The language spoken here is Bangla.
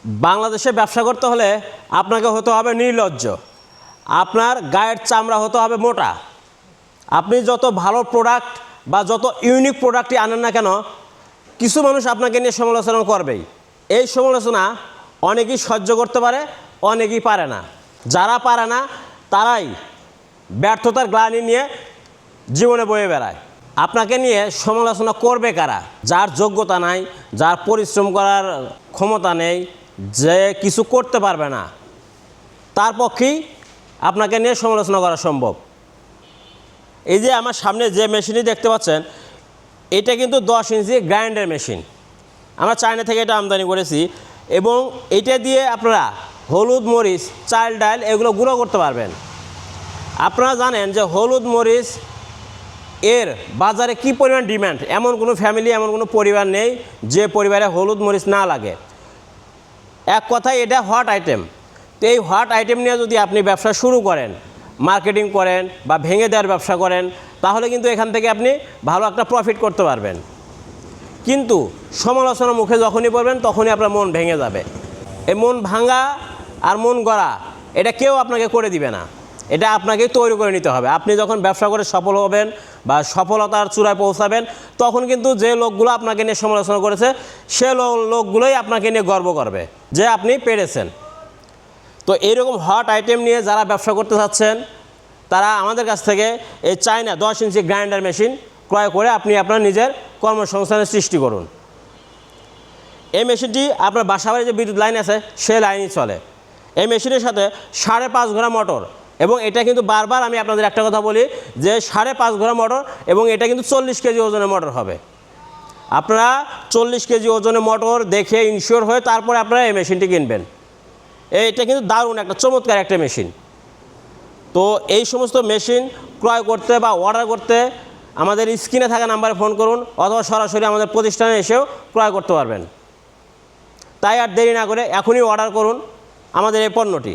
বাংলাদেশে ব্যবসা করতে হলে আপনাকে হতে হবে নির্লজ্জ, আপনার গায়ের চামড়া হতে হবে মোটা। আপনি যত ভালো প্রোডাক্ট বা যত ইউনিক প্রোডাক্টই আনেন না কেন, কিছু মানুষ আপনাকে নিয়ে সমালোচনা করবেই। এই সমালোচনা অনেকেই সহ্য করতে পারে, অনেকেই পারে না। যারা পারে না তারাই ব্যর্থতার গ্লানি নিয়ে জীবনে বয়ে বেড়ায়। আপনাকে নিয়ে সমালোচনা করবে কারা? যার যোগ্যতা নাই, যার পরিশ্রম করার ক্ষমতা নেই, যে কিছু করতে পারবে না, তার পক্ষেই আপনাকে নিয়ে সমালোচনা করা সম্ভব। এই যে আমার সামনে যে মেশিনটি দেখতে পাচ্ছেন, এটা কিন্তু 10 ইঞ্চি গ্রাইন্ডার মেশিন। আমরা চায়না থেকে এটা আমদানি করেছি এবং এটা দিয়ে আপনারা হলুদ, মরিচ, চাল, ডাল এগুলো গুঁড়ো করতে পারবেন। আপনারা জানেন যে হলুদ, মরিচ এর বাজারে কি পরিমাণ ডিমান্ড। এমন কোনো ফ্যামিলি, এমন কোনো পরিবার নেই যে পরিবারে হলুদ, মরিচ না লাগে। এক কথায় এটা হট আইটেম। তো এই হট আইটেম নিয়ে যদি আপনি ব্যবসা শুরু করেন, মার্কেটিং করেন বা ভেঙে দেওয়ার ব্যবসা করেন, তাহলে কিন্তু এখান থেকে আপনি ভালো একটা প্রফিট করতে পারবেন। কিন্তু সমালোচনার মুখে যখনই পড়বেন তখনই আপনার মন ভেঙে যাবে। এই মন ভাঙা আর মন গড়া এটা কেউ আপনাকে করে দিবে না, এটা আপনাকেই তৈরি করে নিতে হবে। আপনি যখন ব্যবসা করে সফল হবেন বা সফলতার চূড়ায় পৌঁছাবেন, তখন কিন্তু যে লোকগুলো আপনাকে নিয়ে সমালোচনা করেছে সে লোকগুলোই আপনাকে নিয়ে গর্ব করবে যে আপনি পেরেছেন। তো এইরকম হট আইটেম নিয়ে যারা ব্যবসা করতে চাচ্ছেন, তারা আমাদের কাছ থেকে এই চায়না 10 ইঞ্চি গ্রাইন্ডার মেশিন ক্রয় করে আপনি আপনার নিজের কর্মসংস্থানের সৃষ্টি করুন। এই মেশিনটি আপনার বাসাবাড়ির যে বিদ্যুৎ লাইন আছে সেই লাইনই চলে। এই মেশিনের সাথে 5.5 ঘোড়া মোটর, এবং এটা কিন্তু বারবার আমি আপনাদের একটা কথা বলি যে 5.5 ঘোড়া মোটর, এবং এটা কিন্তু 40 কেজি ওজনের মোটর হবে। আপনারা 40 কেজি ওজনের মোটর দেখে ইনশিওর হয়ে তারপরে আপনারা এই মেশিনটি কিনবেন। এটা কিন্তু দারুণ একটা চমৎকার একটা মেশিন। তো এই সমস্ত মেশিন ক্রয় করতে বা অর্ডার করতে আমাদের স্ক্রিনে থাকা নাম্বারে ফোন করুন, অথবা সরাসরি আমাদের প্রতিষ্ঠানে এসেও ক্রয় করতে পারবেন। তাই আর দেরি না করে এখনই অর্ডার করুন আমাদের এই পণ্যটি।